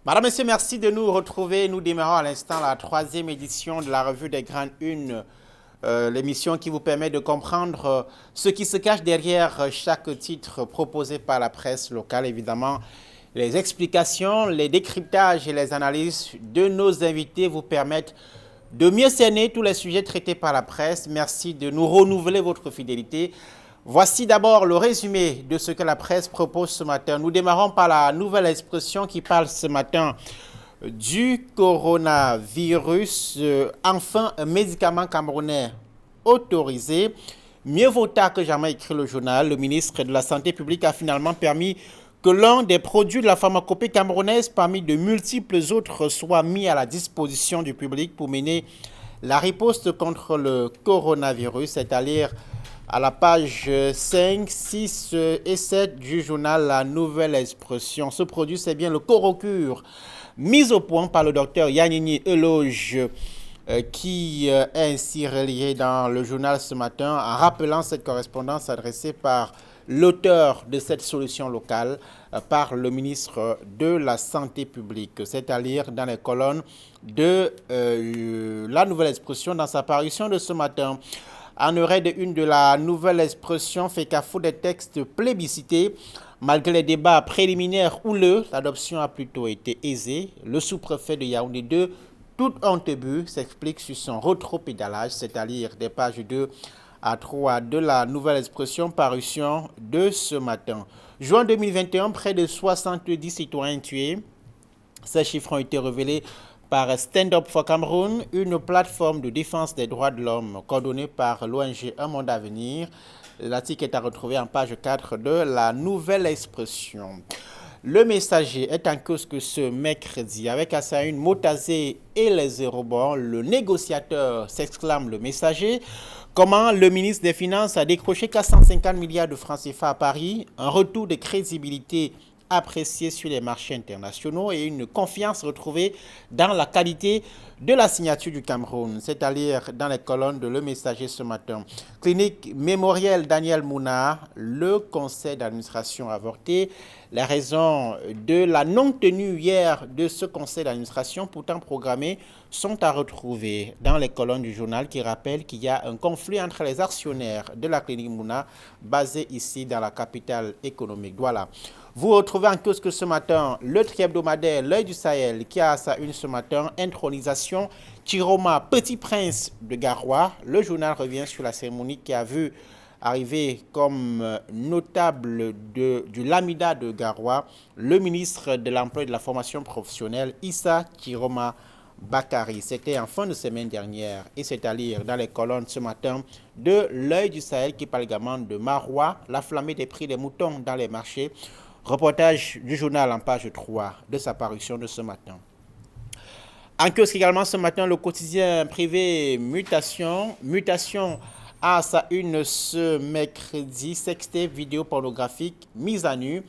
Madame, Monsieur, merci de nous retrouver. Nous démarrons à l'instant la troisième édition de la revue des Grandes Unes, l'émission qui vous permet de comprendre ce qui se cache derrière chaque titre proposé par la presse locale. Évidemment, les explications, les décryptages et les analyses de nos invités vous permettent de mieux cerner tous les sujets traités par la presse. Merci de nous renouveler votre fidélité. Voici d'abord le résumé de ce que la presse propose ce matin. Nous démarrons par la nouvelle expression qui parle ce matin du coronavirus. Enfin, un médicament camerounais autorisé. Mieux vaut tard que jamais, écrit le journal. Le ministre de la Santé publique a finalement permis que l'un des produits de la pharmacopée camerounaise, parmi de multiples autres, soit mis à la disposition du public pour mener la riposte contre le coronavirus, c'est-à-dire à la page 5, 6 et 7 du journal La Nouvelle Expression. Ce produit, c'est bien le Corocure, mis au point par le docteur Yanini Eloge, qui est ainsi relié dans le journal ce matin, en rappelant cette correspondance adressée par l'auteur de cette solution locale, par le ministre de la Santé publique, c'est-à-dire dans les colonnes de La Nouvelle Expression dans sa parution de ce matin. En aurait de une de La Nouvelle Expression fait qu'à faute des textes plébiscités, malgré les débats préliminaires houleux, l'adoption a plutôt été aisée. Le sous-préfet de Yaoundé 2, tout honte-bu, s'explique sur son rétropédalage, c'est-à-dire des pages 2 à 3 de La Nouvelle Expression, parution de ce matin. Juin 2021, près de 70 citoyens tués. Ces chiffres ont été révélés par Stand Up for Cameroun, une plateforme de défense des droits de l'homme coordonnée par l'ONG Un Monde à Venir. L'article est à retrouver en page 4 de La Nouvelle Expression. Le Messager est en kiosque ce mercredi avec à sa une Motazé et les eurobonds. Le négociateur, s'exclame Le Messager. Comment le ministre des Finances a décroché 450 milliards de francs CFA à Paris, un retour de crédibilité apprécié sur les marchés internationaux et une confiance retrouvée dans la qualité de la signature du Cameroun, c'est-à-dire dans les colonnes de Le Messager ce matin. Clinique mémorielle Daniel Mouna, le conseil d'administration a avorté. Les raisons de la non-tenue hier de ce conseil d'administration, pourtant programmé, sont à retrouver dans les colonnes du journal qui rappellent qu'il y a un conflit entre les actionnaires de la clinique Mouna, basée ici dans la capitale économique Douala. Vous retrouvez en kiosque ce matin le tri-hebdomadaire L'Œil du Sahel qui a à sa une ce matin, intronisation Chiroma, petit prince de Garoua. Le journal revient sur la cérémonie qui a vu arriver comme notable du Lamida de Garoua le ministre de l'Emploi et de la Formation professionnelle Issa Chiroma Bakari. C'était en fin de semaine dernière et c'est à lire dans les colonnes ce matin de L'Œil du Sahel qui parle également de Marois, la flambée des prix des moutons dans les marchés. Reportage du journal en page 3 de sa parution de ce matin. En kiosque également ce matin, le quotidien privé Mutation. Mutation a sa une ce mercredi, sextape vidéo pornographique mise à nu.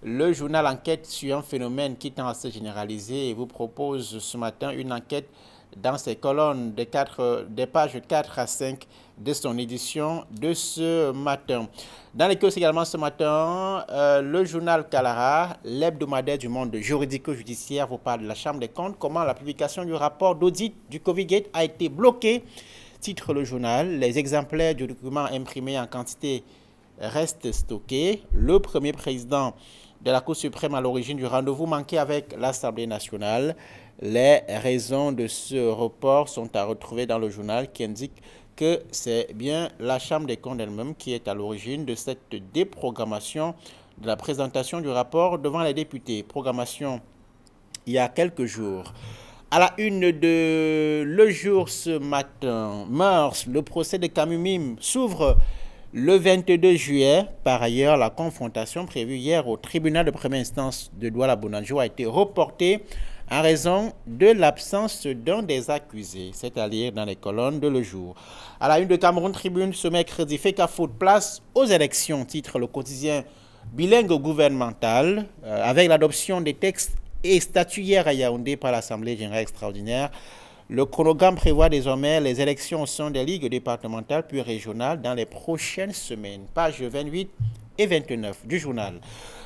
Le journal enquête sur un phénomène qui tend à se généraliser et vous propose ce matin une enquête dans ses colonnes des pages 4 à 5 de son édition de ce matin. Dans les kiosques également ce matin, le journal Kalara, l'hebdomadaire du monde juridico-judiciaire, vous parle de la Chambre des comptes, comment la publication du rapport d'audit du Covid-Gate a été bloquée. Titre le journal, les exemplaires du document imprimés en quantité restent stockés. Le premier président de la Cour suprême à l'origine du rendez-vous manqué avec l'Assemblée nationale. Les raisons de ce report sont à retrouver dans le journal qui indique que c'est bien la Chambre des comptes elle-même qui est à l'origine de cette déprogrammation de la présentation du rapport devant les députés. Programmation il y a quelques jours. À la une de Le Jour ce matin, mars, le procès de Kamumim s'ouvre le 22 juillet. Par ailleurs, la confrontation prévue hier au tribunal de première instance de Douala-Bounadjo a été reportée en raison de l'absence d'un des accusés, c'est-à-dire dans les colonnes de Le Jour. À la une de Cameroun Tribune, ce mercredi, fait qu'à faute place aux élections, titre le quotidien bilingue gouvernemental, avec l'adoption des textes et statuts hier à Yaoundé par l'Assemblée générale extraordinaire. Le chronogramme prévoit désormais les élections au sein des ligues départementales puis régionales dans les prochaines semaines. Page 28 et 29 du journal.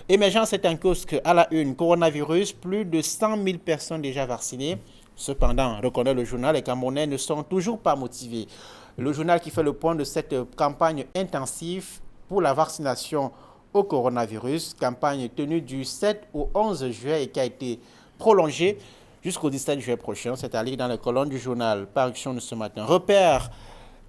Émergence est un kiosque à la une. Coronavirus, plus de 100 000 personnes déjà vaccinées. Cependant, reconnaît le journal, les Camerounais ne sont toujours pas motivés. Le journal qui fait le point de cette campagne intensive pour la vaccination au coronavirus, campagne tenue du 7 au 11 juillet et qui a été prolongée jusqu'au 17 juillet prochain, c'est à lire dans les colonnes du journal, parution de ce matin. Repère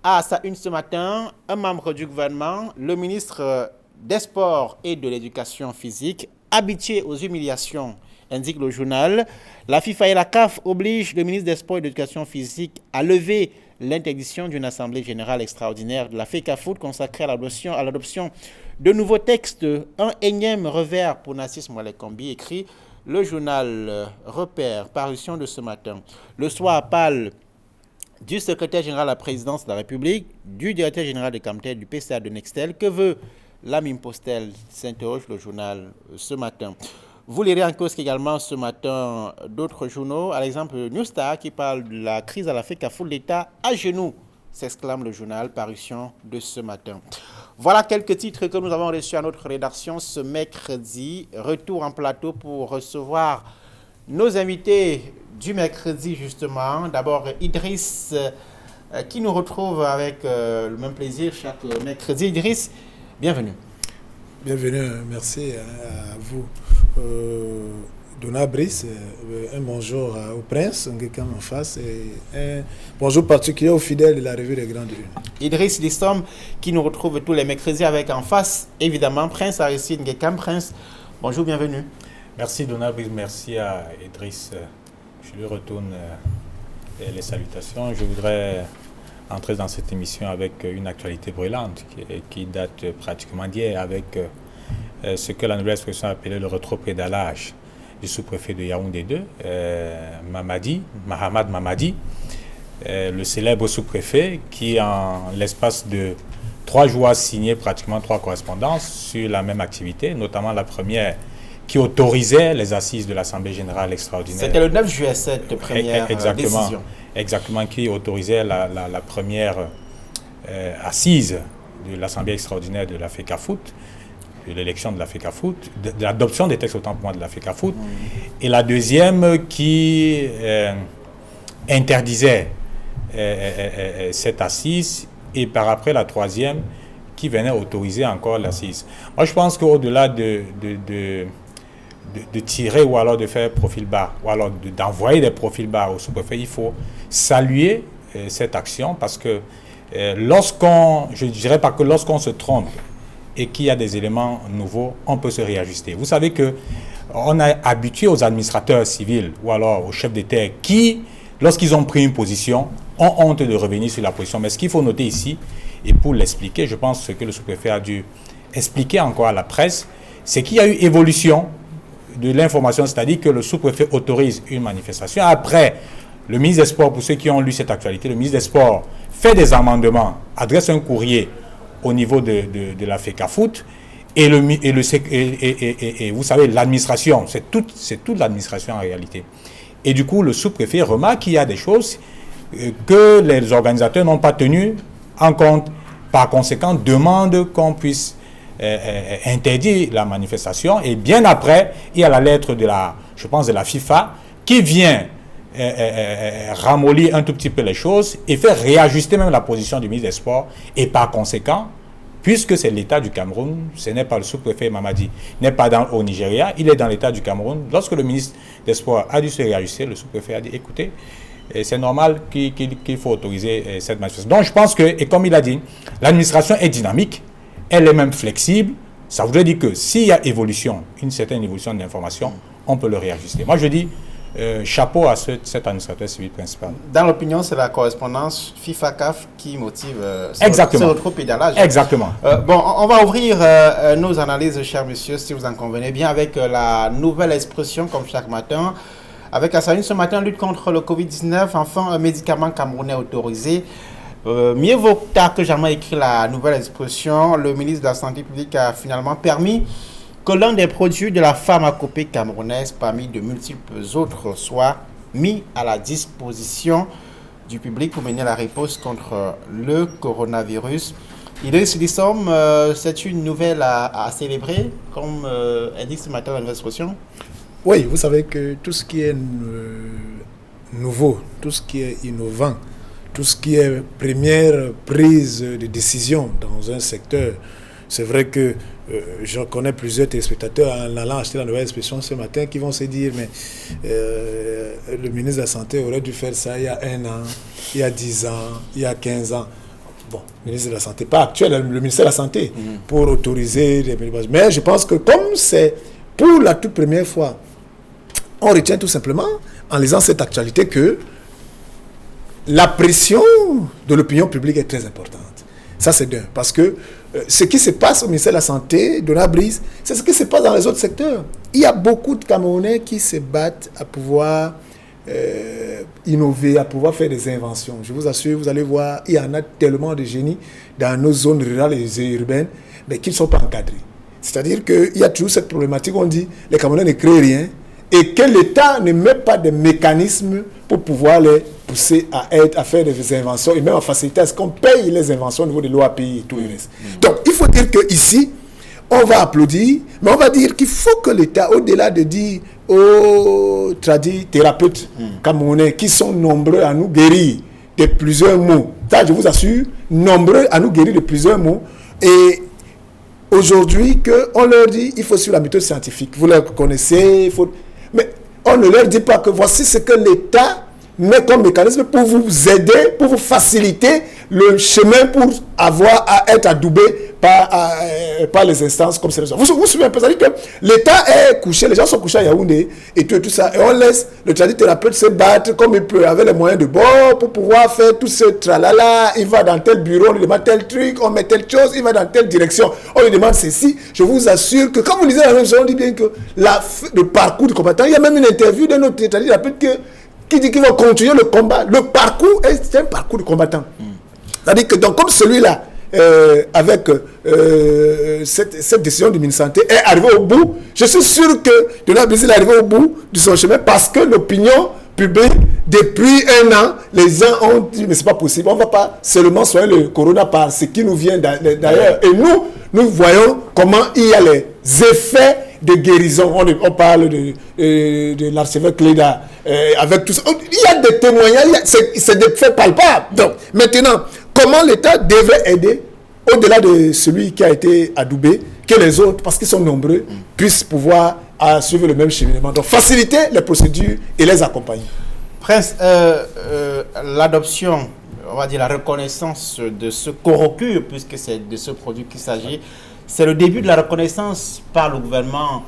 à sa une ce matin, un membre du gouvernement, le ministre des Sports et de l'Éducation physique, habitué aux humiliations, indique le journal. La FIFA et la CAF obligent le ministre des Sports et de l'Éducation physique à lever l'interdiction d'une assemblée générale extraordinaire de la FECAFOOT consacrée à l'adoption de nouveaux textes. Un énième revers pour Nassis Mwalekombi, écrit le journal Repère, parution de ce matin. Le soir parle du secrétaire général à la présidence de la République, du directeur général de Camtel, du PCA de Nextel. Que veut la mine Postel, s'interroge le journal ce matin. Vous lirez en cause également ce matin d'autres journaux, à l'exemple New Star qui parle de la crise à la FECAFOOT, l'État à genoux, s'exclame le journal, parution de ce matin. Voilà quelques titres que nous avons reçus à notre rédaction ce mercredi. Retour en plateau pour recevoir nos invités du mercredi justement. D'abord Idriss qui nous retrouve avec le même plaisir chaque mercredi. Idriss, bienvenue. Bienvenue, merci à vous. Donna Brice, un bonjour au prince, quelqu'un en face, et un bonjour particulier aux fidèles de la revue des Grandes Unes. Idriss Lissom qui nous retrouve tous les mercredis avec en face, évidemment, Prince Aristide Ngekam. Prince, bonjour, bienvenue. Merci Donna Brice, merci à Idriss. Je lui retourne les salutations. Je voudrais entrer dans cette émission avec une actualité brûlante qui date pratiquement d'hier, avec ce que la nouvelle expression a appelé le rétropédalage du sous-préfet de Yaoundé 2, Mahamad Mamadi, le célèbre sous-préfet qui, en l'espace de 3 jours, a signé pratiquement 3 correspondances sur la même activité, notamment la première qui autorisait les assises de l'Assemblée générale extraordinaire. C'était le 9 juillet, cette première décision. Exactement, qui autorisait la première assise de l'Assemblée extraordinaire de la FECAFOOT, de l'élection de la FECAFOOT, de l'adoption des textes autant pour moi de la FECAFOOT, et la deuxième qui interdisait cette assise, et par après la troisième qui venait autoriser encore l'assise. Moi je pense qu'au-delà de tirer ou alors de faire profil bas, ou alors d'envoyer des profils bas au sous-préfet, il faut saluer cette action parce que je dirais pas que lorsqu'on se trompe et qu'il y a des éléments nouveaux, on peut se réajuster. Vous savez qu'on a habitué aux administrateurs civils ou alors aux chefs d'État qui, lorsqu'ils ont pris une position, ont honte de revenir sur la position. Mais ce qu'il faut noter ici, et pour l'expliquer, je pense que le sous-préfet a dû expliquer encore à la presse, c'est qu'il y a eu évolution de l'information, c'est-à-dire que le sous-préfet autorise une manifestation. Après, le ministre des Sports, pour ceux qui ont lu cette actualité, le ministre des Sports fait des amendements, adresse un courrier au niveau de la FECAFOOT et vous savez, l'administration, c'est toute l'administration en réalité. Et du coup, le sous-préfet remarque qu'il y a des choses que les organisateurs n'ont pas tenues en compte. Par conséquent, demande qu'on puisse interdire la manifestation. Et bien après, il y a la lettre de la FIFA qui vient ramollir un tout petit peu les choses et faire réajuster même la position du ministre des Sports. Et par conséquent, puisque c'est l'État du Cameroun, ce n'est pas le sous-préfet Mamadi, n'est pas au Nigeria, il est dans l'État du Cameroun. Lorsque le ministre des Sports a dû se réajuster, le sous-préfet a dit, écoutez, c'est normal qu'il faut autoriser cette manifestation. Donc je pense que, et comme il a dit, l'administration est dynamique, elle est même flexible. Ça voudrait dire que s'il y a évolution, une certaine évolution de l'information, on peut le réajuster. Moi je dis, chapeau à cet administrateur civil principal. Dans l'opinion, c'est la correspondance FIFA-CAF qui motive ce rétropédalage. Exactement. Bon, on va ouvrir nos analyses, chers messieurs, si vous en convenez bien, avec la nouvelle expression, comme chaque matin, avec Assaline ce matin, lutte contre le Covid-19, enfin un médicament camerounais autorisé. Mieux vaut tard que jamais, écrit la nouvelle expression. Le ministre de la Santé publique a finalement permis que l'un des produits de la pharmacopée camerounaise, parmi de multiples autres, soit mis à la disposition du public pour mener la réponse contre le coronavirus. Idriss Dissom, c'est une nouvelle à célébrer, comme indique ce matin la nouvelle expression. Oui, vous savez que tout ce qui est nouveau, tout ce qui est innovant, tout ce qui est première prise de décision dans un secteur, c'est vrai que je connais plusieurs téléspectateurs en allant acheter la nouvelle expression ce matin qui vont se dire mais le ministre de la Santé aurait dû faire ça il y a 1 an, il y a 10 ans, il y a 15 ans. Bon, le ministre de la Santé, pas actuel, le ministère de la Santé, pour autoriser les médicaments. Mais je pense que comme c'est pour la toute première fois, on retient tout simplement, en lisant cette actualité, que la pression de l'opinion publique est très importante. Ça, c'est d'un. Parce que ce qui se passe au ministère de la Santé, de la Brise, c'est ce qui se passe dans les autres secteurs. Il y a beaucoup de Camerounais qui se battent à pouvoir innover, à pouvoir faire des inventions. Je vous assure, vous allez voir, il y en a tellement de génies dans nos zones rurales et urbaines, mais qui ne sont pas encadrés. C'est-à-dire qu'il y a toujours cette problématique, on dit, les Camerounais ne créent rien, et que l'État ne met pas de mécanismes pour pouvoir les pousser à faire des inventions, et même à faciliter à ce qu'on paye les inventions au niveau de l'OAPI et tout le reste. Donc, il faut dire qu'ici, on va applaudir, mais on va dire qu'il faut que l'État, au-delà de dire aux thérapeutes camerounais qui sont nombreux à nous guérir de plusieurs maux, ça je vous assure, nombreux à nous guérir de plusieurs maux, et aujourd'hui qu'on leur dit il faut suivre la méthode scientifique, vous la connaissez, mais on ne leur dit pas que voici ce que l'État met comme mécanisme pour vous aider, pour vous faciliter le chemin pour avoir à être adoubé par les instances comme celles-là. Vous vous souvenez un peu, ça dit que l'État est couché, les gens sont couchés à Yaoundé et tout ça, et on laisse le tradithérapeute se battre comme il peut, avec les moyens de bord pour pouvoir faire tout ce tralala. Il va dans tel bureau, on lui demande tel truc, on met telle chose, il va dans telle direction, on lui demande ceci. Je vous assure que quand vous lisez la même chose, on dit bien que le parcours du combattant, il y a même une interview d'un autre tradithérapeute qui dit qu'il va continuer le combat. Le parcours, c'est un parcours de combattant. C'est-à-dire que donc, comme celui-là, avec cette décision du ministre de la Santé est arrivé au bout, je suis sûr que Donald Brésil est arrivé au bout de son chemin parce que l'opinion publique, depuis 1 an, les gens ont dit mais c'est pas possible, on ne va pas seulement soigner le corona par ce qui nous vient d'ailleurs. Et nous voyons comment il y a les effets de guérison. On parle de l'archevêque Cléda avec tout ça. Il y a des témoignages, c'est des faits palpables. Donc, maintenant, comment l'État devrait aider, au-delà de celui qui a été adoubé, que les autres, parce qu'ils sont nombreux, puissent pouvoir suivre le même cheminement. Donc, faciliter les procédures et les accompagner. Prince, l'adoption, on va dire la reconnaissance de ce Corocure, puisque c'est de ce produit qu'il s'agit, c'est le début de la reconnaissance par le gouvernement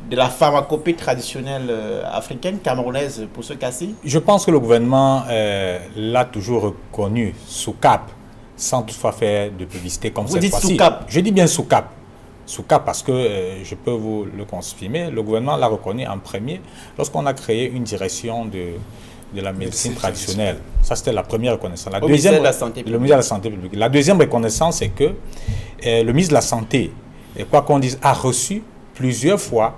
de la pharmacopée traditionnelle africaine, camerounaise, pour ce cas-ci? Je pense que le gouvernement l'a toujours reconnu sous cap, sans toutefois faire de publicité comme cette fois-ci. Vous dites sous cap? Je dis bien sous cap. Sous cap parce que, je peux vous le confirmer, le gouvernement l'a reconnu en premier lorsqu'on a créé une direction de la médecine traditionnelle. Ça, c'était la première reconnaissance. Le ministère de la Santé publique. Le ministère de la Santé publique. La deuxième reconnaissance, c'est que le ministre de la Santé, quoi qu'on dise, a reçu plusieurs fois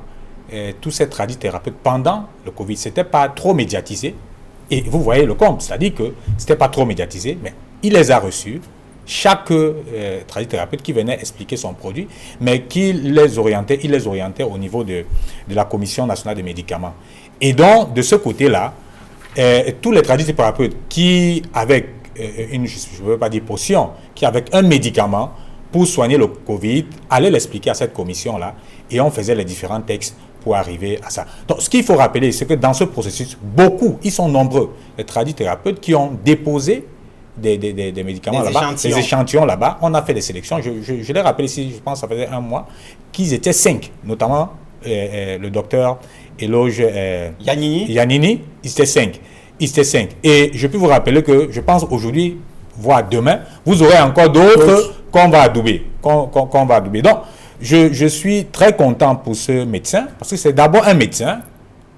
tous ces tradithérapeutes pendant le Covid. Ce n'était pas trop médiatisé. Et vous voyez le compte, c'est-à-dire que ce n'était pas trop médiatisé, mais il les a reçus. Chaque tradithérapeute qui venait expliquer son produit, mais il les orientait au niveau de la Commission nationale des médicaments. Et donc, de ce côté-là, tous les tradithérapeutes qui, avec je ne veux pas dire potion, qui avec un médicament pour soigner le Covid, allaient l'expliquer à cette commission-là, et on faisait les différents textes pour arriver à ça. Donc, ce qu'il faut rappeler, c'est que dans ce processus, ils sont nombreux, les tradithérapeutes qui ont déposé des médicaments là-bas, des échantillons là-bas. On a fait des sélections. Je l'ai rappelé ici, je pense que ça faisait 1 mois, qu'ils étaient 5, notamment le docteur Eloge Yannini, ils étaient 5. Et je peux vous rappeler que je pense aujourd'hui, voire demain, vous aurez encore d'autres qu'on va adouber. Donc, je suis très content pour ce médecin, parce que c'est d'abord un médecin.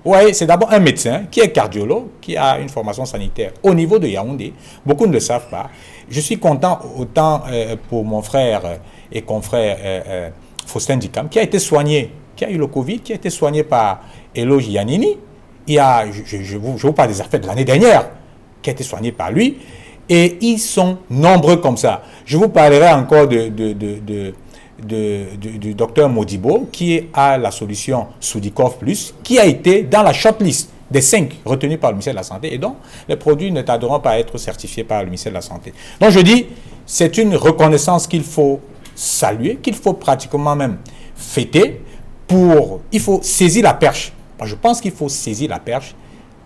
Oui, c'est d'abord un médecin qui est cardiologue, qui a une formation sanitaire au niveau de Yaoundé. Beaucoup ne le savent pas. Je suis content autant pour mon frère et confrère Faustin Dikam, qui a été soigné, qui a eu le Covid, qui a été soigné par Eloge Yannini. Je vous parle des affaires de l'année dernière, qui a été soigné par lui. Et ils sont nombreux comme ça. Je vous parlerai encore du docteur Modibo, qui a la solution Soudikov Plus, qui a été dans la shortlist des 5 retenus par le ministère de la Santé, et donc les produits ne tarderont pas à être certifiés par le ministère de la Santé. Donc je dis, c'est une reconnaissance qu'il faut saluer, qu'il faut pratiquement même fêter. Il faut saisir la perche. Je pense qu'il faut saisir la perche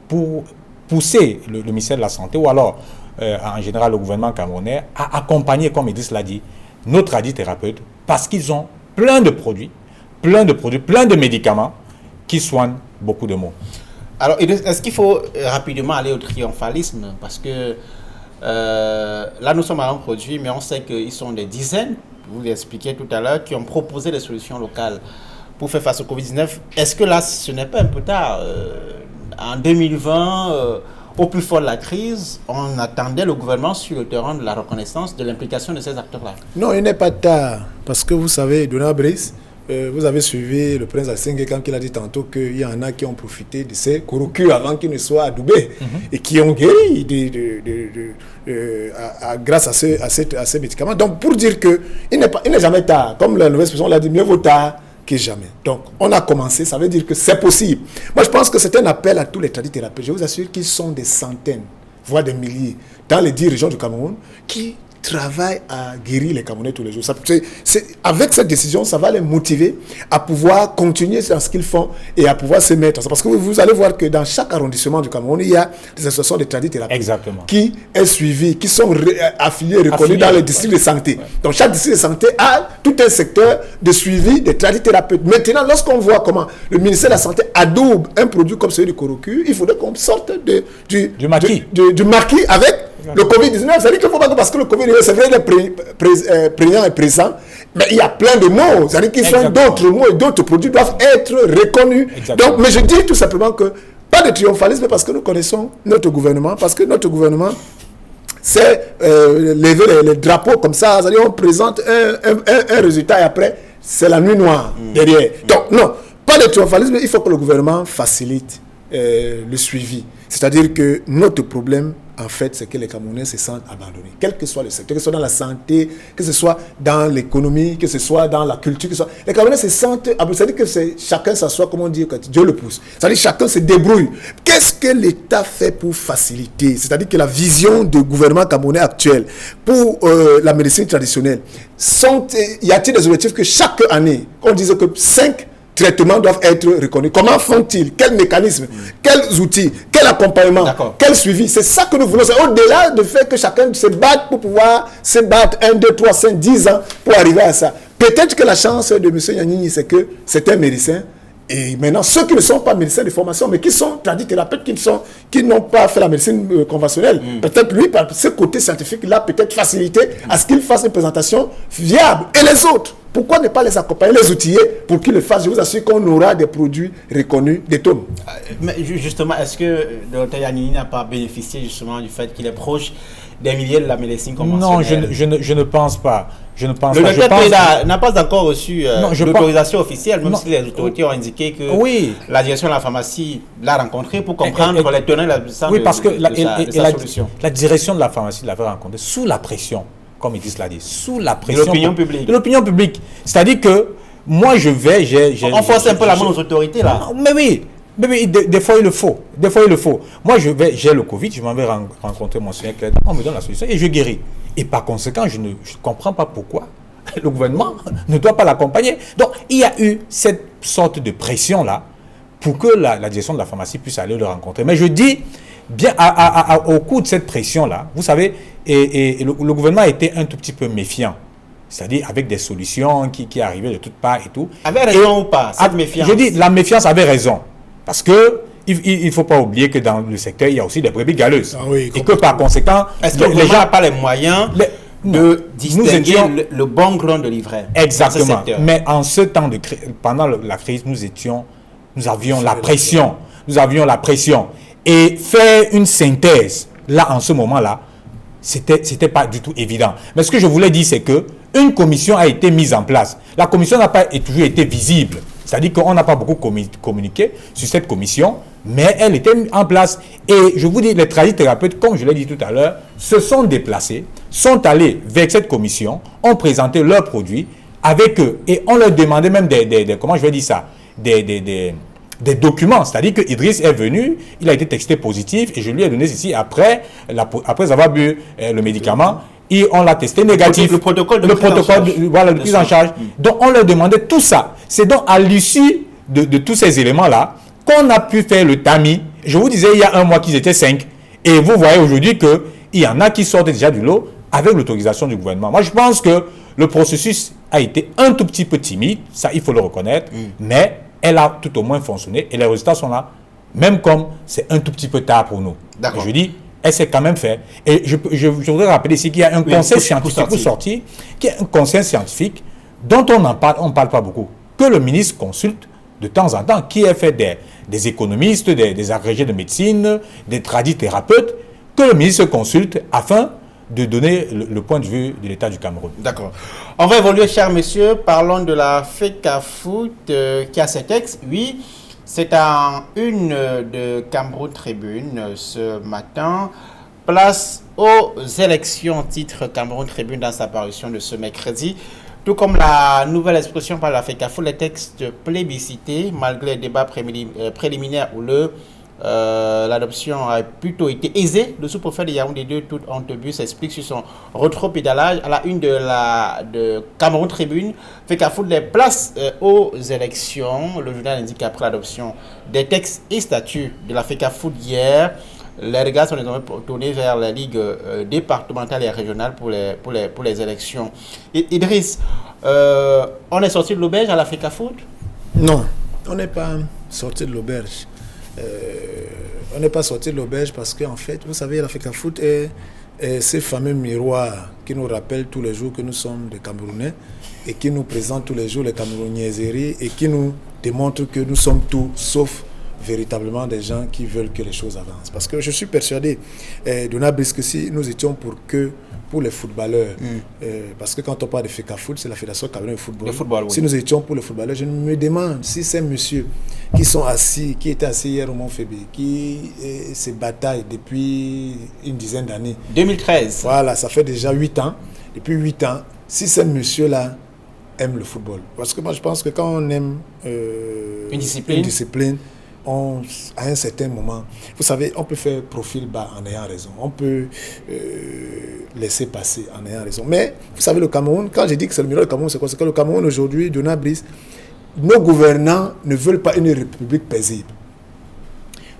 pour pousser le ministère de la Santé, ou alors en général le gouvernement camerounais, à accompagner, comme Idriss l'a dit, nos radithérapeutes, parce qu'ils ont plein de produits, plein de médicaments qui soignent beaucoup de maux. Alors, est-ce qu'il faut rapidement aller au triomphalisme? Parce que là, nous sommes à un produit, mais on sait qu'ils sont des dizaines, vous l'expliquiez tout à l'heure, qui ont proposé des solutions locales pour faire face au Covid-19. Est-ce que là, ce n'est pas un peu tard? En 2020, au plus fort de la crise, on attendait le gouvernement sur le terrain de la reconnaissance de l'implication de ces acteurs-là. Non, il n'est pas tard. Parce que vous savez, Dona Brice, vous avez suivi le prince Assengé quand il a dit tantôt qu'il y en a qui ont profité de ces corocus avant qu'ils ne soient adoubés et qui ont guéri grâce à ces médicaments. Donc, pour dire qu'il n'est jamais tard. Comme la nouvelle expression l'a dit, mieux vaut tard que jamais. Donc, on a commencé, ça veut dire que c'est possible. Moi, je pense que c'est un appel à tous les tradithérapeutes. Je vous assure qu'ils sont des centaines, voire des milliers, dans les 10 régions du Cameroun, qui travaillent à guérir les Camerounais tous les jours. Avec cette décision, ça va les motiver à pouvoir continuer dans ce qu'ils font et à pouvoir se mettre. Parce que vous allez voir que dans chaque arrondissement du Cameroun, il y a des associations de tradithérapeutes qui est suivi, qui sont affiliés, reconnus dans les districts de santé. Ouais. Donc chaque district de santé a tout un secteur de suivi des tradithérapeutes. Maintenant, lorsqu'on voit comment le ministère de la Santé adoube un produit comme celui du Corocu, il faudrait qu'on sorte du maquis avec le Covid-19. C'est-à-dire qu'il faut pas que parce que le Covid-19, c'est vrai, il est prégnant et présent, mais il y a plein de mots. C'est-à-dire qu'il faut d'autres mots et d'autres produits doivent être reconnus. Donc, mais je dis tout simplement que pas de triomphalisme parce que nous connaissons notre gouvernement, parce que notre gouvernement, c'est lever les drapeaux comme ça. C'est-à-dire on présente un résultat et après, c'est la nuit noire derrière. Donc, non, pas de triomphalisme, il faut que le gouvernement facilite le suivi. C'est-à-dire que notre problème, en fait, c'est que les Camerounais se sentent abandonnés. Quel que soit le secteur, que ce soit dans la santé, que ce soit dans l'économie, que ce soit dans la culture, que ce soit... Les Camerounais se sentent abandonnés. C'est-à-dire que chacun s'assoit, comme on dit, que Dieu le pousse. C'est-à-dire que chacun se débrouille. Qu'est-ce que l'État fait pour faciliter? C'est-à-dire que la vision du gouvernement camerounais actuel pour la médecine traditionnelle, y a-t-il des objectifs que chaque année, on disait que 5 traitements doivent être reconnus. Comment font-ils? Quel mécanisme? Quels outils? Quel accompagnement? Quel suivi? C'est ça que nous voulons. C'est au-delà du fait que chacun se batte pour pouvoir se battre 1, 2, 3, 5, 10 ans pour arriver à ça. Peut-être que la chance de M. Yanini, c'est que c'est un médecin. Et maintenant, ceux qui ne sont pas médecins de formation, mais qui sont tradithérapeutes, qui n'ont pas fait la médecine conventionnelle, peut-être lui, par ce côté scientifique, il a peut-être facilité à ce qu'il fasse une présentation viable. Et les autres, pourquoi ne pas les accompagner, les outiller pour qu'ils le fassent? Je vous assure qu'on aura des produits reconnus, des tonnes. Mais justement, est-ce que le Dr Yanini n'a pas bénéficié justement du fait qu'il est proche des milliers de la médecine conventionnelle? Non, je ne pense pas. Je ne pense le pas. Dr n'a pas encore reçu l'autorisation officielle, même si les autorités ont indiqué que la direction de la pharmacie l'a rencontré pour comprendre les tenants et la puissance de sa solution. La direction de la pharmacie l'avait rencontré sous la pression. Comme Idriss l'a dit, sous la pression de l'opinion publique. C'est-à-dire que moi, on force un peu la main aux autorités, là. Mais oui, des fois, il le faut. Moi, j'ai le Covid, je m'en vais rencontrer mon soigneur, on me donne la solution et je guéris. Et par conséquent, je ne comprends pas pourquoi le gouvernement ne doit pas l'accompagner. Donc, il y a eu cette sorte de pression-là pour que la direction de la pharmacie puisse aller le rencontrer. Mais je dis, bien au cours de cette pression-là, vous savez, et le gouvernement a été un tout petit peu méfiant. C'est-à-dire avec des solutions qui arrivaient de toutes parts et tout. Avait raison ou pas, cette méfiance? Je dis, la méfiance avait raison. Parce que il ne faut pas oublier que dans le secteur, il y a aussi des brebis galeuses. Et que par conséquent, est-ce que les gens n'ont pas les moyens de distinguer le bon grain de livret? Exactement. Mais en ce temps de crise, pendant la crise, nous avions la pression. Nous avions la pression. Et faire une synthèse, là, en ce moment-là, c'était pas du tout évident. Mais ce que je voulais dire, c'est que une commission a été mise en place. La commission n'a pas toujours été visible. C'est-à-dire qu'on n'a pas beaucoup communiqué sur cette commission, mais elle était en place. Et je vous dis, les tradithérapeutes, comme je l'ai dit tout à l'heure, se sont déplacés, sont allés vers cette commission, ont présenté leurs produits avec eux. Et on leur demandait même comment je vais dire ça, des documents. C'est-à-dire que Idriss est venu, il a été texté positif et je lui ai donné ceci après avoir bu le médicament. Et on l'a testé négatif. Le protocole de prise en charge. Donc on leur demandait tout ça. C'est donc à l'issue de tous ces éléments-là qu'on a pu faire le tamis. Je vous disais il y a un mois qu'ils étaient 5. Et vous voyez aujourd'hui qu'il y en a qui sortent déjà du lot avec l'autorisation du gouvernement. Moi je pense que le processus a été un tout petit peu timide, ça il faut le reconnaître, mais elle a tout au moins fonctionné et les résultats sont là. Même comme c'est un tout petit peu tard pour nous. D'accord. Je dis, elle s'est quand même fait. Et je voudrais rappeler ici qu'il y a un conseil scientifique pour sortir, qui est un conseil scientifique dont on ne parle pas beaucoup, que le ministre consulte de temps en temps, qui est fait des économistes, des agrégés de médecine, des tradithérapeutes, que le ministre consulte afin de donner le point de vue de l'État du Cameroun. D'accord. On va évoluer, chers messieurs. Parlons de la FECAFOOT qui a ses textes. Oui. C'est en une de Cameroun Tribune ce matin. Place aux élections, titre Cameroun Tribune dans sa parution de ce mercredi. Tout comme la nouvelle expression par la FECAFOOT, les textes plébiscités, malgré les débats préliminaires où l'adoption a plutôt été aisée. Le sous-préfet de Yaoundé 2, tout Antebus, explique sur son rétropédalage à la une de Cameroun Tribune. FECAFOOT les place aux élections. Le journal indique qu'après l'adoption des textes et statuts de la FECAFOOT hier, les regards sont désormais tournés vers les ligues départementales et régionales pour les élections. Idriss, on est sorti de l'auberge à la FECAFOOT? Non, on n'est pas sorti de l'auberge. On n'est pas sorti de l'auberge parce qu'en fait, vous savez, la FECAFOOT est ces fameux miroirs qui nous rappellent tous les jours que nous sommes des Camerounais et qui nous présentent tous les jours les Camerouniaiseries et qui nous démontrent que nous sommes tout sauf véritablement des gens qui veulent que les choses avancent. Parce que je suis persuadé, Dona Brice, que si nous étions pour les footballeurs, parce que quand on parle de FECAFOOT, c'est la Fédération camerounaise de football. Oui. Si nous étions pour les footballeurs, je me demande si ces messieurs qui étaient assis hier au Mont-Fébé, qui se bataillent depuis une dizaine d'années. 2013. Voilà, ça fait déjà 8 ans. Depuis 8 ans, si ces messieurs-là aiment le football. Parce que moi, je pense que quand on aime une discipline, à un certain moment, vous savez, on peut faire profil bas en ayant raison. On peut laisser passer en ayant raison. Mais, vous savez, le Cameroun, quand j'ai dit que c'est le miroir du Cameroun, c'est quoi? C'est que le Cameroun, aujourd'hui, Dona Brice, nos gouvernants ne veulent pas une république paisible.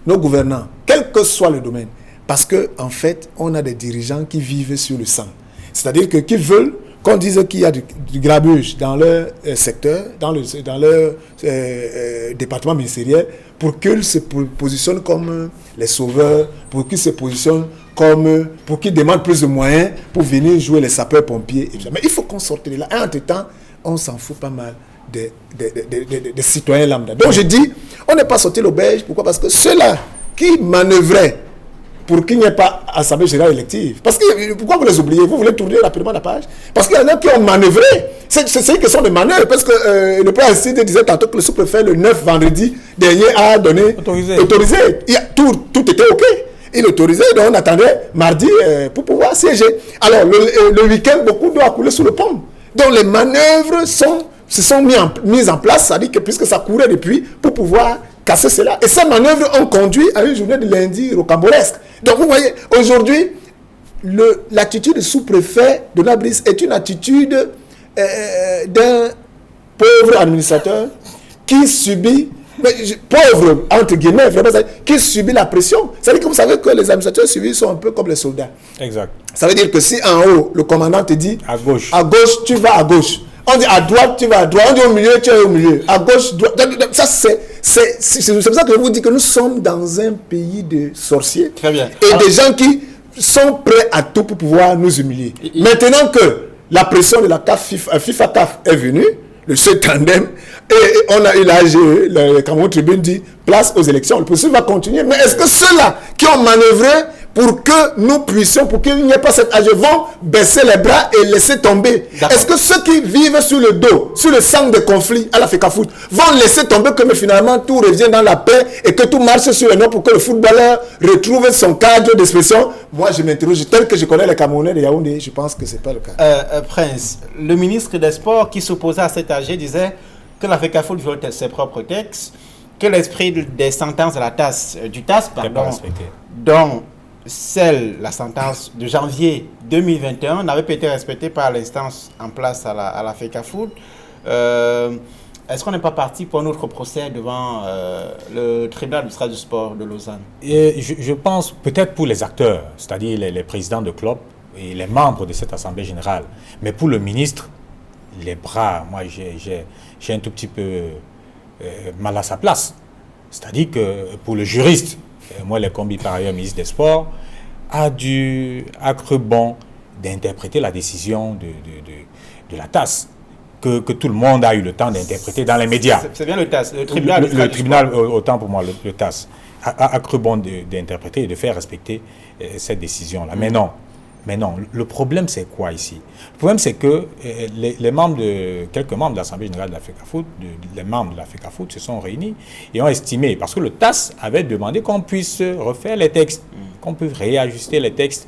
Nos gouvernants, quel que soit le domaine, parce qu'en fait, on a des dirigeants qui vivent sur le sang. C'est-à-dire qui veulent qu'on dise qu'il y a du grabuge dans leur secteur, dans leur département ministériel, pour qu'ils se positionnent comme les sauveurs, pour qu'ils se positionnent pour qu'ils demandent plus de moyens pour venir jouer les sapeurs-pompiers. Mais il faut qu'on sorte de là. Et entre-temps, on s'en fout pas mal des citoyens lambda. Donc je dis, on n'est pas sorti l'auberge. Pourquoi? Parce que ceux-là qui manœuvraient pour qu'il n'y ait pas assemblée générale élective. Parce que, pourquoi vous les oubliez? Vous voulez tourner rapidement la page? Parce qu'il y en a qui ont manœuvré. C'est une question de manœuvre. Parce que le président Aristide disait tantôt que le sous-préfet, le 9 vendredi dernier, a donné autorisé. Tout était OK. Il autorisait, donc on attendait mardi pour pouvoir siéger. Alors, le week-end, beaucoup d'eau a coulé sous le pont. Donc, les manœuvres se sont mises en place, c'est-à-dire que puisque ça courait depuis, pour pouvoir casser cela. Et ces manœuvres ont conduit à une journée de lundi rocambolesque. Donc vous voyez, aujourd'hui, l'attitude du sous-préfet de Dona Brice est une attitude d'un pauvre administrateur qui subit, pauvre entre guillemets, vraiment, qui subit la pression. C'est-à-dire que vous savez que les administrateurs suivis sont un peu comme les soldats. Exact. Ça veut dire que si en haut, le commandant te dit à gauche, tu vas à gauche. On dit à droite, tu vas à droite. On dit au milieu, tu es au milieu. À gauche, droite. Ça, c'est pour ça que je vous dis que nous sommes dans un pays de sorciers. Très bien. Et des gens qui sont prêts à tout pour pouvoir nous humilier. Maintenant que la pression de la FIFA-CAF est venue, le seul tandem, et on a eu l'AGE, le Cameroun Tribune dit place aux élections. Le processus va continuer. Mais est-ce que ceux-là qui ont manœuvré pour que nous puissions, pour qu'il n'y ait pas cet âge, vont baisser les bras et laisser tomber. Est-ce que ceux qui vivent sur le dos, sur le sang de conflit à la FECAFOOT, vont laisser tomber que finalement tout revient dans la paix et que tout marche sur le nom pour que le footballeur retrouve son cadre d'expression? Moi, je m'interroge, tel que je connais les Camerounais de Yaoundé, je pense que ce n'est pas le cas. Prince, le ministre des Sports qui s'opposait à cet AG disait que la FECAFOOT viole ses propres textes, que l'esprit des sentences de la TAS, du TAS, pardon, dont la sentence de janvier 2021 n'avait pas été respectée par l'instance en place à la FECAFOOT. Est-ce qu'on n'est pas parti pour un autre procès devant le tribunal administratif du sport de Lausanne? Je pense peut-être pour les acteurs, c'est-à-dire les présidents de clubs et les membres de cette assemblée générale. Mais pour le ministre, les bras, moi j'ai un tout petit peu mal à sa place. C'est-à-dire que pour le juriste, moi les combis par ailleurs ministre des Sports, a cru bon d'interpréter la décision de la TAS. Que tout le monde a eu le temps d'interpréter dans les médias. C'est bien le TAS, le tribunal. Le tribunal, autant pour moi, le TAS, a cru bon d'interpréter et de faire respecter cette décision-là. Mais non, le problème c'est quoi ici? Le problème c'est que quelques membres de l'Assemblée générale de la FECAFOOT, les membres de la FECAFOOT se sont réunis et ont estimé, parce que le TAS avait demandé qu'on puisse refaire les textes, qu'on puisse réajuster les textes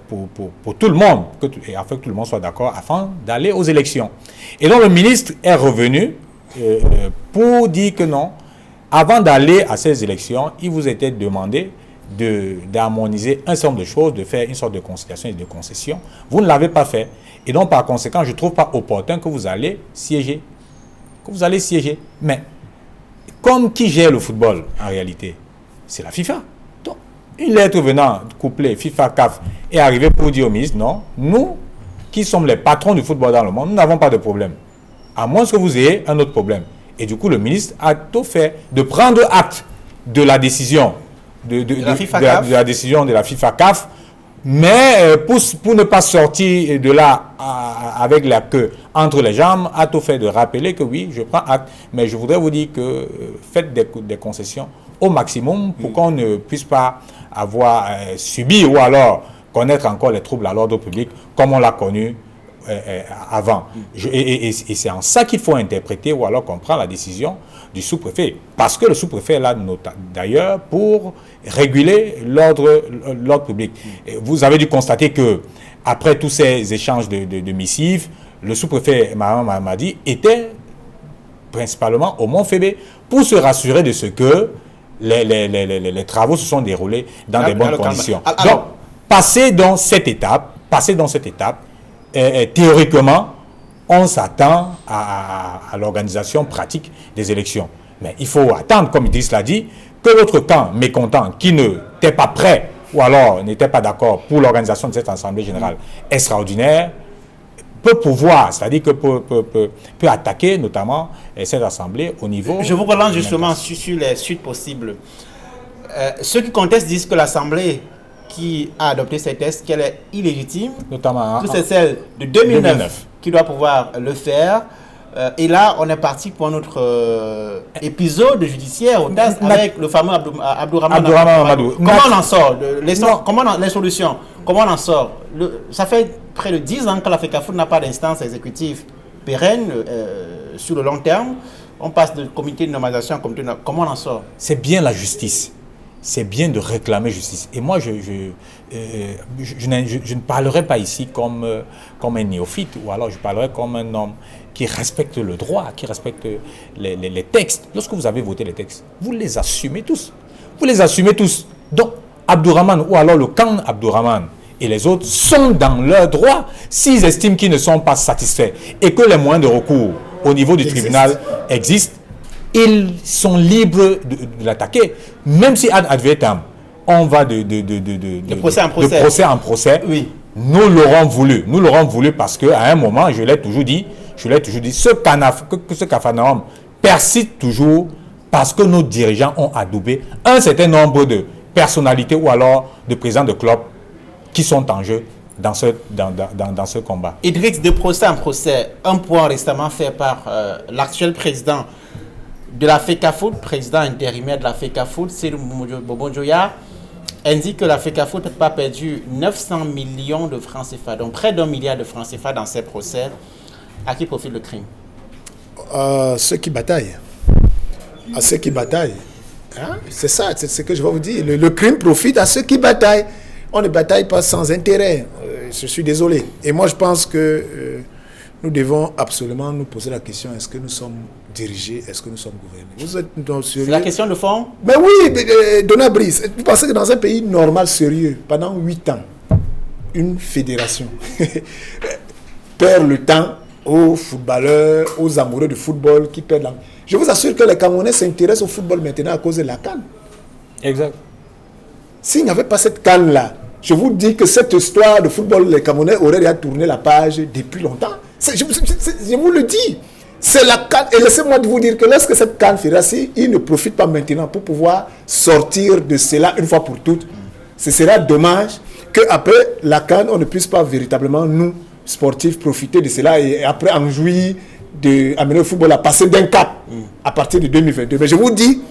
pour tout le monde, afin que tout le monde soit d'accord, afin d'aller aux élections. Et donc le ministre est revenu pour dire que non, avant d'aller à ces élections, il vous était demandé d'harmoniser un certain nombre de choses, de faire une sorte de conciliation et de concession. Vous ne l'avez pas fait. Et donc, par conséquent, je ne trouve pas opportun que vous allez siéger. Mais, comme qui gère le football, en réalité? C'est la FIFA. Donc, une lettre venant couplée FIFA-CAF est arrivée pour dire au ministre, non, nous, qui sommes les patrons du football dans le monde, nous n'avons pas de problème. À moins que vous ayez un autre problème. Et du coup, le ministre a tout fait de prendre acte de la décision de la décision de la FIFA-CAF, mais pour ne pas sortir de là avec la queue entre les jambes, a tout fait de rappeler que oui, je prends acte, mais je voudrais vous dire que faites des concessions au maximum pour qu'on ne puisse pas avoir subi ou alors connaître encore les troubles à l'ordre public comme on l'a connu avant. Et c'est en ça qu'il faut interpréter ou alors comprendre la décision du sous-préfet. Parce que le sous-préfet est là d'ailleurs pour réguler l'ordre public. Et vous avez dû constater que après tous ces échanges de missives, le sous-préfet Mamadi était principalement au Mont-Fébé pour se rassurer de ce que les travaux se sont déroulés dans des bonnes conditions. Donc, passer dans cette étape, théoriquement, on s'attend à l'organisation pratique des élections. Mais il faut attendre, comme Idriss l'a dit, que l'autre camp mécontent, qui n'était pas prêt ou alors n'était pas d'accord pour l'organisation de cette Assemblée générale extraordinaire, peut pouvoir, c'est-à-dire que peut attaquer notamment cette Assemblée au niveau... Je vous relance justement sur les suites possibles. Ceux qui contestent disent que l'Assemblée qui a adopté ces tests, qu'elle est illégitime, notamment que c'est celle de 2009 qui doit pouvoir le faire. Et là, on est parti pour un autre épisode judiciaire au TAS avec le fameux Abdourahmane Amadou. Comment on en sort? Les solutions, comment on en sort? Ça fait près de 10 ans que la FECAFOOT n'a pas d'instance exécutive pérenne sur le long terme. On passe de comité de normalisation à comité de... Comment on en sort? C'est bien la justice. C'est bien de réclamer justice. Et moi, je ne parlerai pas ici comme un néophyte, ou alors je parlerai comme un homme qui respecte le droit, qui respecte les textes. Lorsque vous avez voté les textes, vous les assumez tous. Vous les assumez tous. Donc, Abdourahmane, ou alors le camp Abdourahmane et les autres sont dans leur droit s'ils estiment qu'ils ne sont pas satisfaits et que les moyens de recours au niveau du tribunal existent. Ils sont libres de l'attaquer, même si ad vitam, on va de procès en procès. Oui. Nous l'aurons voulu parce qu'à un moment, je l'ai toujours dit, ce capharnaüm persiste toujours parce que nos dirigeants ont adoubé un certain nombre de personnalités ou alors de présidents de clubs qui sont en jeu dans ce combat. Idriss, de procès en procès, un point récemment fait par l'actuel président de la FECAFOOT, président intérimaire de la FECAFOOT, c'est Bobo Njoya, indique que l'Africa Foot n'a pas perdu 900 millions de francs CFA, donc près d'1 milliard de francs CFA dans ces procès. À qui profite le crime? Ceux qui bataillent. À ceux qui bataillent. Hein? C'est ça, c'est ce que je vais vous dire. Le crime profite à ceux qui bataillent. On ne bataille pas sans intérêt. Je suis désolé. Et moi, je pense que nous devons absolument nous poser la question, est-ce que nous sommes dirigés, est-ce que nous sommes gouvernés? Vous êtes sérieux? C'est la question de fond? Mais oui, Dona Brice, vous pensez que dans un pays normal, sérieux, pendant 8 ans, une fédération perd le temps aux footballeurs, aux amoureux du football qui perdent la... Je vous assure que les Camerounais s'intéressent au football maintenant à cause de la CAN. Exact. S'il n'y avait pas cette CAN-là, je vous dis que cette histoire de football, les Camerounais auraient déjà tourné la page depuis longtemps. Je vous le dis. C'est la CAN. Et laissez-moi vous dire que lorsque cette CAN fera si, ils ne profitent pas maintenant pour pouvoir sortir de cela une fois pour toutes. Ce sera dommage qu'après la CAN, on ne puisse pas véritablement, nous, sportifs, profiter de cela et après en jouir, d'amener le football à passer d'un cap à partir de 2022. Mais je vous dis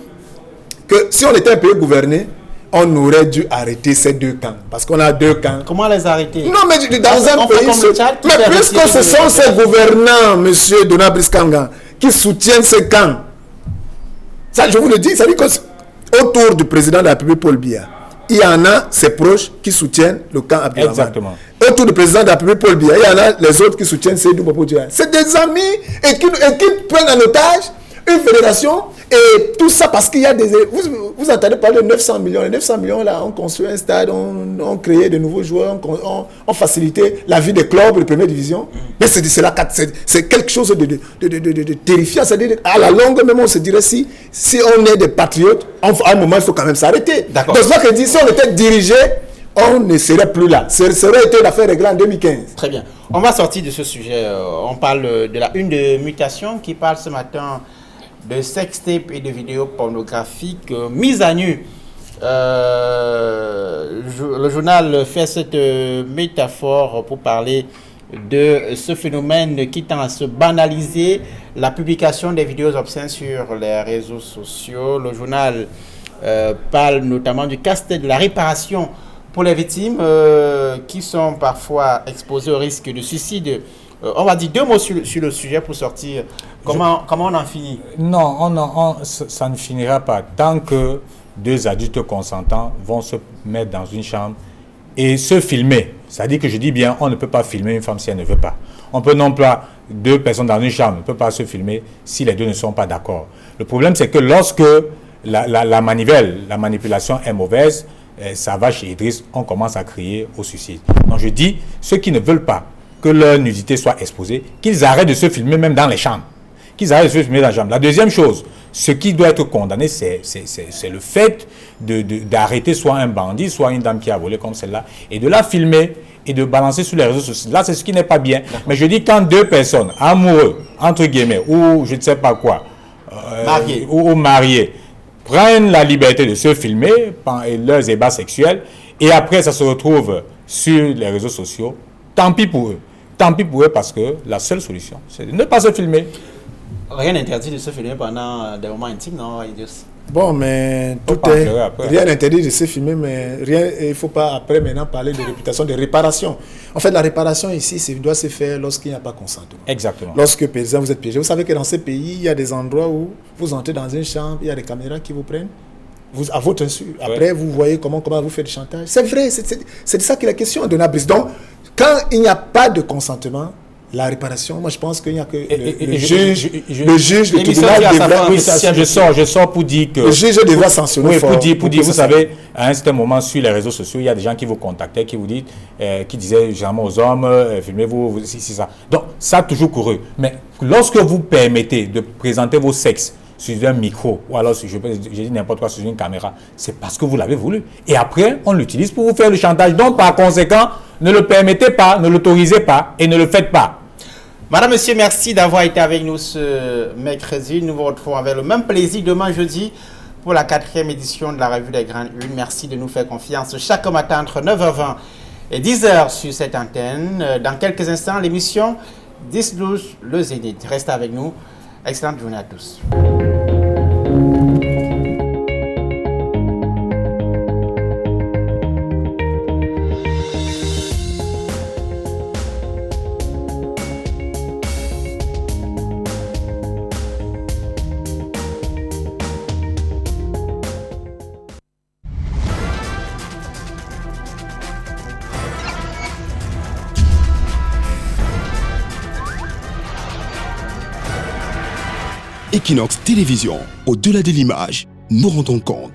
que si on était un pays gouverné, on aurait dû arrêter ces 2 camps. Parce qu'on a 2 camps. Comment les arrêter? Non, mais dans un pays... Mais puisque ce sont ces gouvernants, monsieur Dona Brice Kanga, qui soutiennent ces camps, ça, je vous le dis, ça dit qu'autour du président de la République, Paul Biya, il y en a ses proches qui soutiennent le camp Abdelrahman. Exactement. Autour du président de la République, Paul Biya, il y en a les autres qui soutiennent Seydou Bobo Diagne. C'est des amis et qui prennent en otage une fédération et tout ça parce qu'il y a des... Vous entendez parler de 900 millions. Les 900 millions, là, on construit un stade, on crée de nouveaux joueurs, on facilité la vie des clubs de première division. Mais c'est quelque chose de terrifiant. C'est-à-dire, à la longue, même on se dirait, si on est des patriotes, à un moment, il faut quand même s'arrêter. D'accord. Donc, c'est ça que dit, si on était dirigé, on ne serait plus là. Ça aurait été l'affaire réglée en 2015. Très bien. On va sortir de ce sujet. On parle de la une de Mutation qui parle ce matin de sextape et de vidéos pornographiques mises à nu. Le journal fait cette métaphore pour parler de ce phénomène qui tend à se banaliser, la publication des vidéos obscènes sur les réseaux sociaux. Le journal parle notamment du casse-tête de la réparation pour les victimes qui sont parfois exposées au risque de suicide. On va dire 2 mots sur le sujet pour sortir. Comment on en finit? Non, ça ne finira pas tant que 2 adultes consentants vont se mettre dans une chambre et se filmer. C'est-à-dire que je dis bien, on ne peut pas filmer une femme si elle ne veut pas. On peut non pas 2 personnes dans une chambre, on ne peut pas se filmer si les 2 ne sont pas d'accord. Le problème, c'est que lorsque la manipulation est mauvaise, ça va chez Idriss, on commence à crier au suicide. Donc je dis, ceux qui ne veulent pas que leur nudité soit exposée, qu'ils arrêtent de se filmer même dans les chambres. Qu'ils arrêtent de se filmer dans les chambres. La deuxième chose, ce qui doit être condamné, c'est le fait d'arrêter soit un bandit, soit une dame qui a volé comme celle-là, et de la filmer et de balancer sur les réseaux sociaux. Là, c'est ce qui n'est pas bien. Mais je dis, quand 2 personnes, amoureux, entre guillemets, ou je ne sais pas quoi, ou mariés, prennent la liberté de se filmer et leurs ébats sexuels, et après ça se retrouve sur les réseaux sociaux, tant pis pour eux. Tant pis pour eux parce que la seule solution, c'est de ne pas se filmer. Rien n'interdit de se filmer pendant des moments intimes, non? Bon, mais tout est... Rien n'interdit de se filmer, mais il ne faut pas après maintenant parler de réputation, de réparation. En fait, la réparation ici doit se faire lorsqu'il n'y a pas consentement. Exactement. Lorsque, par exemple, vous êtes piégé. Vous savez que dans ces pays, il y a des endroits où vous entrez dans une chambre, il y a des caméras qui vous prennent. À votre insu. Après, vous voyez comment vous faites du chantage. C'est vrai, c'est de ça qu'il est question, Dona Brice. Donc, quand il n'y a pas de consentement, la réparation, moi je pense qu'il n'y a que le juge, le tribunal devra... Oui, je sors pour dire que... Le juge devra sanctionner. Oui, pour dire, vous savez, à un certain moment sur les réseaux sociaux, il y a des gens qui vous contactaient, qui vous disent, qui disaient généralement aux hommes, filmez-vous, c'est ça. Donc, ça a toujours couru. Mais lorsque vous permettez de présenter vos sexes sur un micro, ou alors, je dis n'importe quoi, sur une caméra, c'est parce que vous l'avez voulu. Et après, on l'utilise pour vous faire le chantage. Donc, par conséquent, ne le permettez pas, ne l'autorisez pas et ne le faites pas. Madame, Monsieur, merci d'avoir été avec nous ce mercredi. Nous vous retrouvons avec le même plaisir demain jeudi pour la 4e édition de la Revue des Grandes Unes. Merci de nous faire confiance chaque matin entre 9h20 et 10h sur cette antenne. Dans quelques instants, l'émission 10-12, le Zénith. Restez avec nous. Excellente journée à tous. Equinox Télévision, au-delà de l'image, nous rendons compte